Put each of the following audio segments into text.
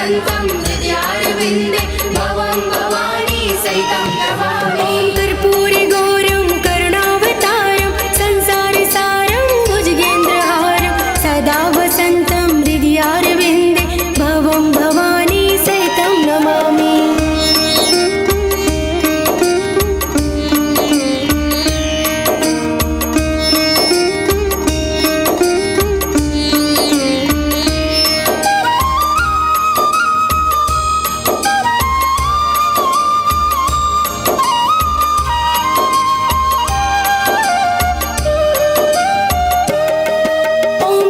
वसन्तं हृदयारविन्दे भवं भवानी सहितं नमामि। कर्पूरि गौरं करुणावतारं संसारसारं भुजगेन्द्रहारं सदा वसन्तं हृदयारविन्दे भवं भवानी सहितं नमामि।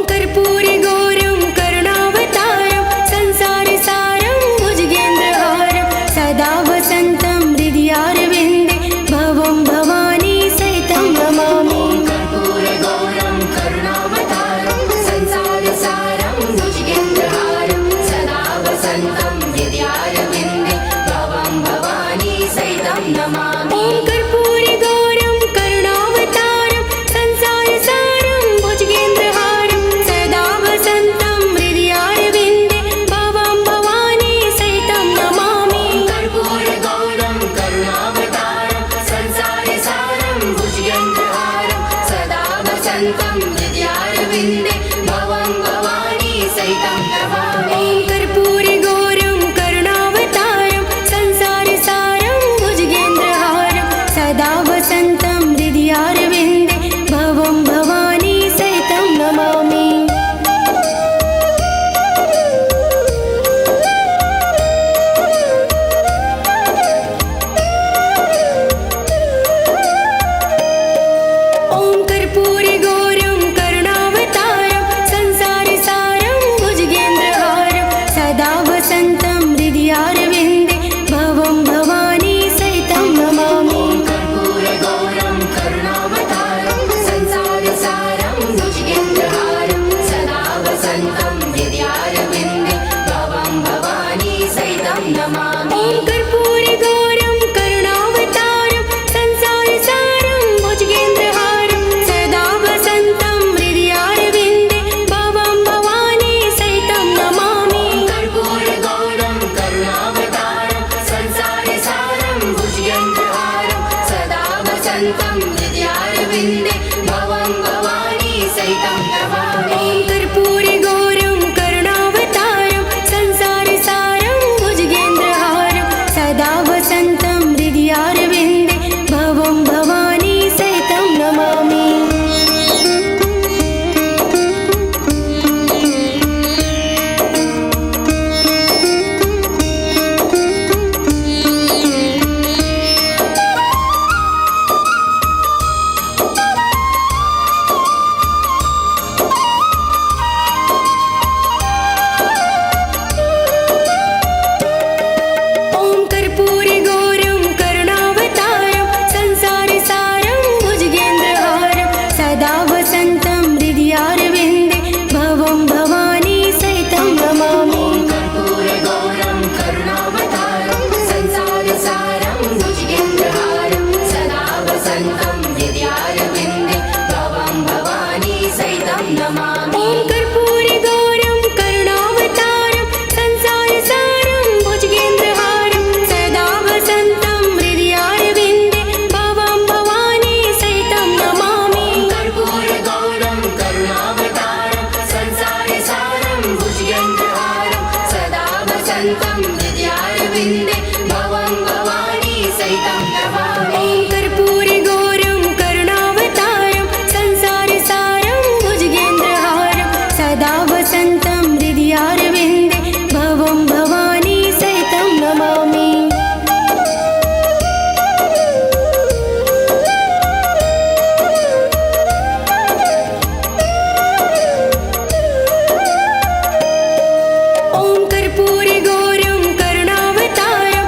कर्पूरि गौरं करुणावतारं संसारसारं भुजगेन्द्रहारं सदा वसन्तं हृदयारविन्दे भवं भवानी सहितं नमामि। कर्पूरि गौरं करुणावतारं संसारसारं भुजगेन्द्रहारं सदा वसन्तं हृदयारविन्दे भवं भवानी सहितं नमामि। कर्पूरगौरं करुणावतारं संसारसारं भुजगेन्द्रहारं सदा वसन्तं हृदयारविन्दे भवं भवानी सहितं नमामि। कर्पूरि गौरं करुणावतारं संसारसारं भुजगेन्द्रहारं सदा वसन्तं हृदयारविन्दे भवं भवानी सहितं नमामि। कर्पूरगौरं करुणावतारं संसारसारं भुजगेन्द्रहारं सदा वसन्तं हृदयारविन्दे भवं भवानी सहितं नमामि। कर्पूरि गौरं करुणावतारं संसारसारं भुजगेन्द्रहारं सदा वसन्तं हृदयारविन्दे भवं भवानी सहितं नमामि। कर्पूरि गौरं करुणावतारं संसारसारं भुजगेन्द्रहारं सदा वसन्तं हृदयारविन्दे भवं भवानी सहितं नमामि। कर्पूरगौरं करुणावतारं संसारसारं भुजगेन्द्रहारं सदा वसन्तं हृदयारविन्दे भवं भवानी सहितं नमामि। कर्पूरि गौरं करुणावतारं संसारसारं भुजगेन्द्रहारं सदा वसन्तं हृदयारविन्दे भवं भवानी सहितं नमामि। कर्पूरगौरं करुणावतारं संसारसारं भुजगेन्द्रहारं सदा वसन्तं हृदयारविन्दे भवं भवानी सहितं नमामि। कर्पूरि गौरं करुणावतारं संसारसारं भुजगेन्द्रहारं सदा वसन्तं हृदयारविन्दे भवं भवानी सहितं नमामि। कर्पूरि गौरं करुणावतारं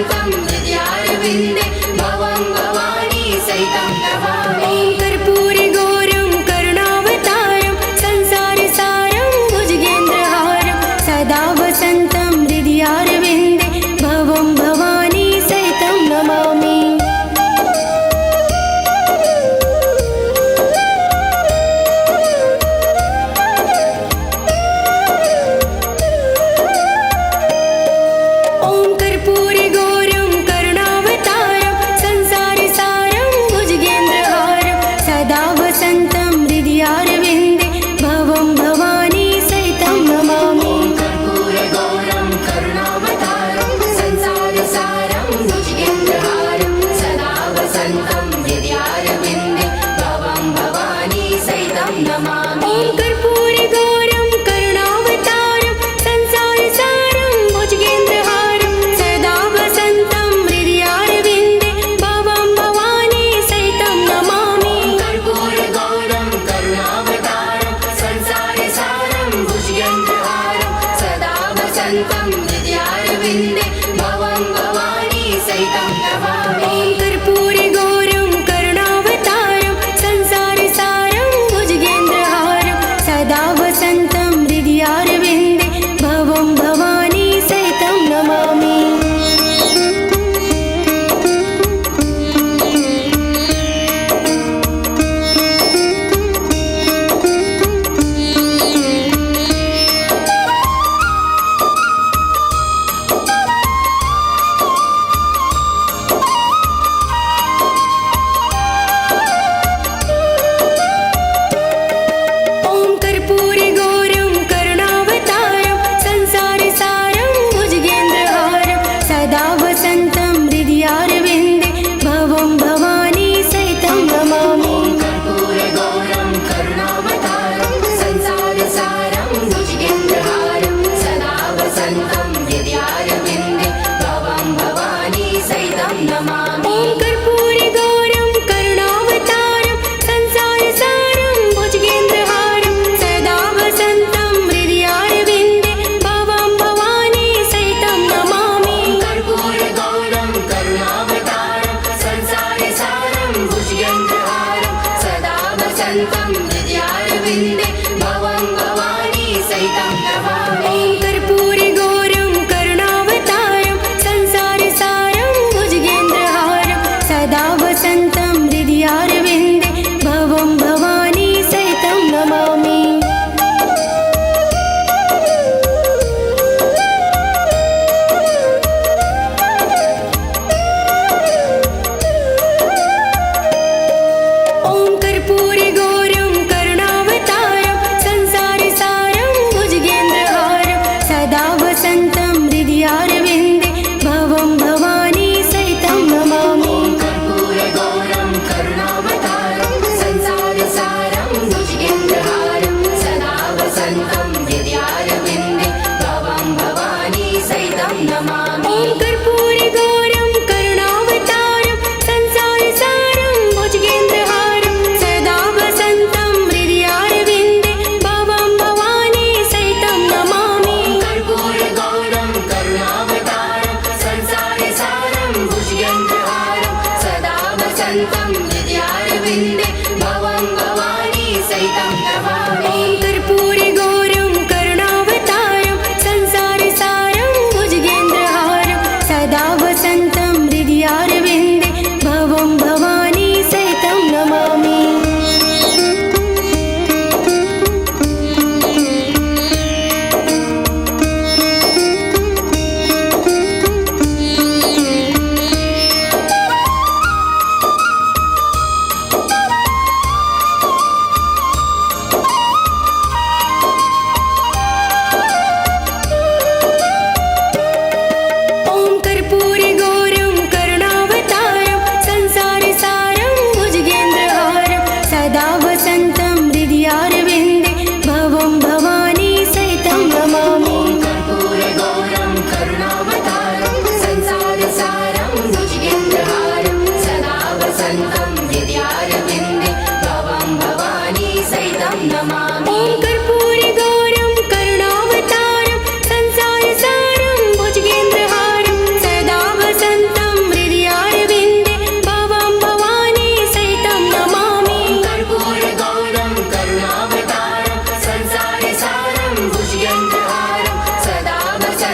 सदावसन्तं हृदयारविन्दे भवं भवानी सहितं नमामि। ॐ कर्पूरगौरं करुणावतारं संसारसारं भुजगेन्द्रहारं सदा वसन्तं हृदयारविन्दे भवं भवानी सहितं नमामि। ॐ कर्पूरगौरं करुणावतारं संसारसारं भुजगेन्द्रहारं सदा वसन्तं हृदयारविन्दे भवं भवानी सहितं नमामि। कर्पूरगौरं करुणावतारं संसारसारं भुजगेन्द्रहारं सदा वसन्तं हृदयारविन्दे भवं भवानी सहितं नमामि। ॐ कर्पूरगौरं करुणावतारं संसारसारं भुजगेन्द्रहारं सदा वसन्तं हृदयारविन्दे भवं भवानी सहितं नमामि। कर्पूरगौरं करुणावतारं संसारसारं भुजगेन्द्रहारं सदा वसन्तं हृदयारविन्दे भवं भवानी सहितं नमामि। ॐ कर्पूरगौरं करुणावतारं संसारसारं भुजगेन्द्रहारं सदा वसन्तं हृदयारविन्दे भवं भवानी सहितं नमामि।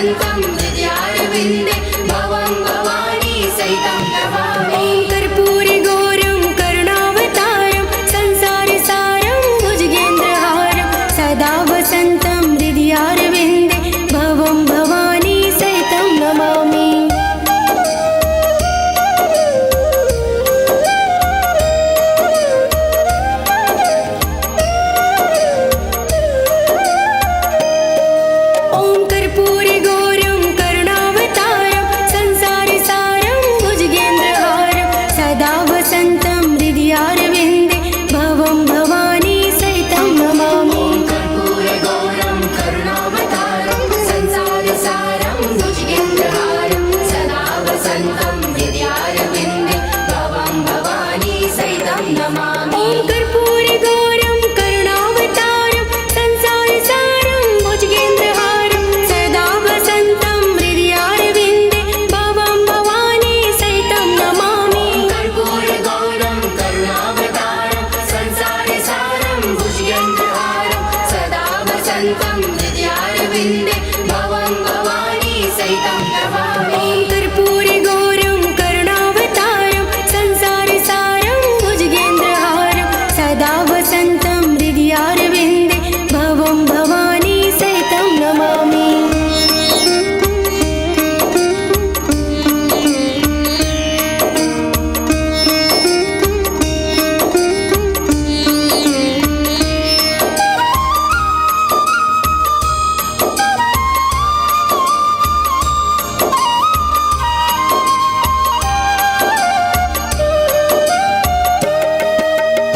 सदावसन्तं हृदयारविन्दे भवं भवानी सहितं नमामि। ॐ कर्पूरगौरं करुणावतारं संसारसारं भुजगेन्द्रहारं सदा वसन्तं हृदयारविन्दे भवं भवानी सहितं नमामि। ॐ कर्पूरगौरं करुणावतारं संसारसारं भुजगेन्द्रहारं सदा वसन्तं हृदयारविन्दे भवं भवानी सहितं नमामि। कर्पूरगौरं करुणावतारं संसारसारं भुजगेन्द्रहारं सदा वसन्तं हृदयारविन्दे भवं भवानी सहितं नमामि। ॐ कर्पूरगौरं करुणावतारं संसारसारं भुजगेन्द्रहारं सदा वसन्तं हृदयारविन्दे भवं भवानी सहितं नमामि। कर्पूरगौरं करुणावतारं संसारसारं भुजगेन्द्रहारं सदा वसन्तं हृदयारविन्दे भवं भवानी सहितं नमामि। ॐ कर्पूरगौरं करुणावतारं संसारसारं भुजगेन्द्रहारं सदा वसन्तं हृदयारविन्दे भवं भवानी सहितं नमामि।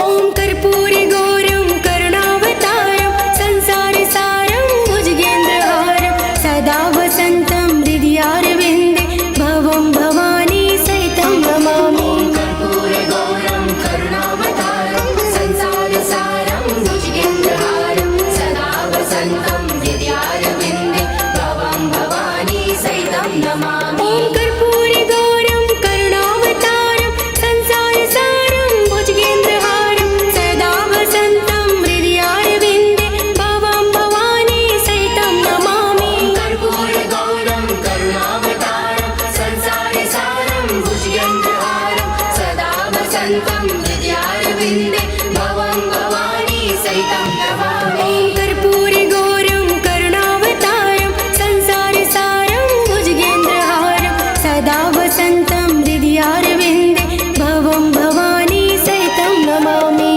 ॐ कर्पूरगौरं करुणावतारं संसारसारं भुजगेन्द्रहारं सदा वसन्तं हृदयारविन्दे भवं भवानी सहितं नमामि। कर्पूरगौरं करुणावतारं संसारसारं भुजगेन्द्रहारं सदा वसन्तं हृदयारविन्दे भवं भवानी सहितं नमामि। ॐ कर्पूरगौरं करुणावतारं संसारसारं भुजगेन्द्रहारं सदा वसन्तं हृदयारविन्दे भवं भवानी सहितं नमामि। कर्पूरगौरं करुणावतारं संसारसारं भुजगेन्द्रहारं सदा वसन्तं हृदयारविन्दे भवं भवानी सहितं नमामि। ॐ कर्पूरगौरं करुणावतारं संसारसारं भुजगेन्द्रहारं सदा वसन्तं हृदयारविन्दे भवं भवानी सहितं नमामि।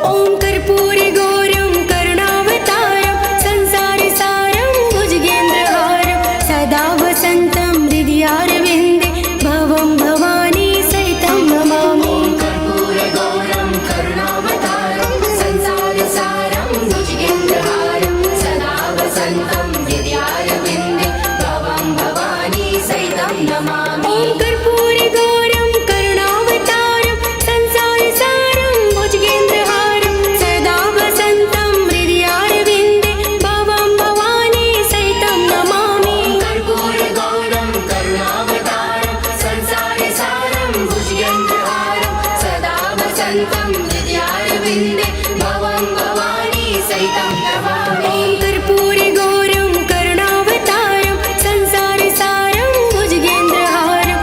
ॐ कर्पूरगौरं करुणावतारं संसारसारं भुजगेन्द्रहारं सदा वसन्तं हृदयारविन्दे भवं भवानी सहितं नमामि। कर्पूरगौरं करुणावतारं संसारसारं भुजगेन्द्रहारं सदा वसन्तं हृदयारविन्दे भवं भवानी सहितं नमामि। ॐ कर्पूरगौरं करुणावतारं संसारसारं भुजगेन्द्रहारं सदा वसन्तं हृदयारविन्दे भवं भवानी सहितं नमामि। कर्पूरगौरं करुणावतारं संसारसारं भुजगेन्द्रहारं सदा वसन्तं हृदयारविन्दे भवं भवानी सहितं नमामि। ॐ कर्पूरगौरं करुणावतारं संसारसारं भुजगेन्द्रहारं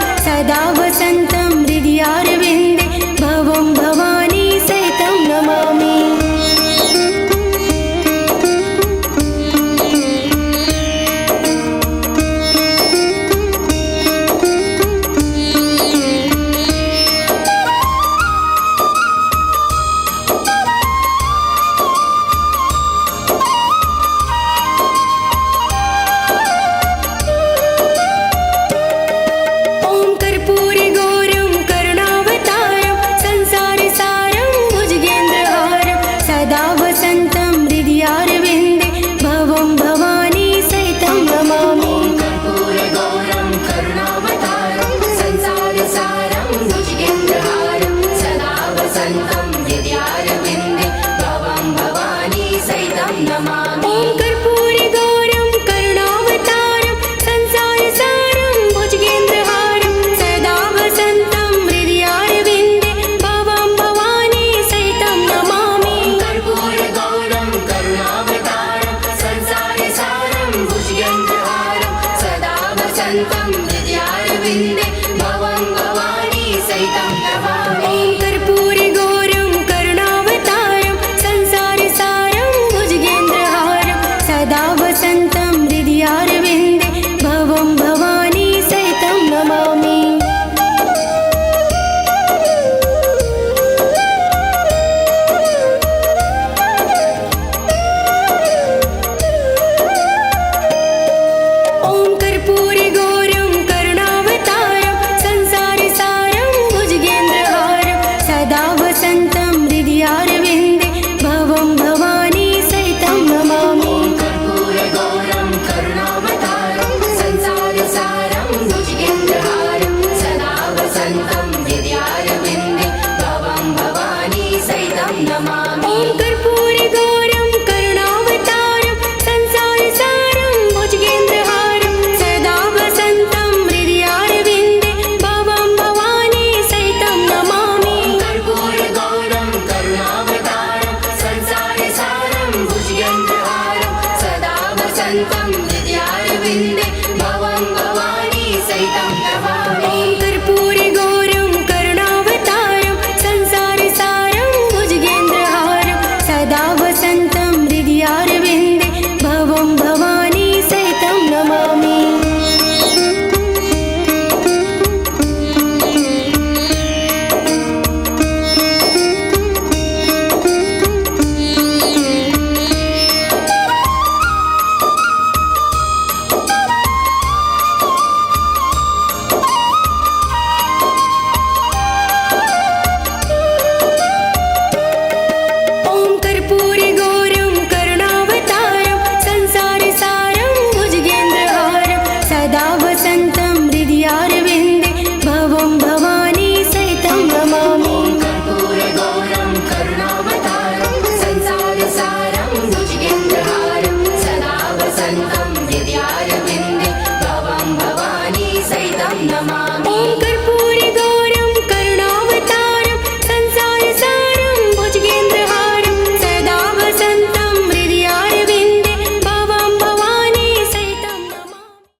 ॐ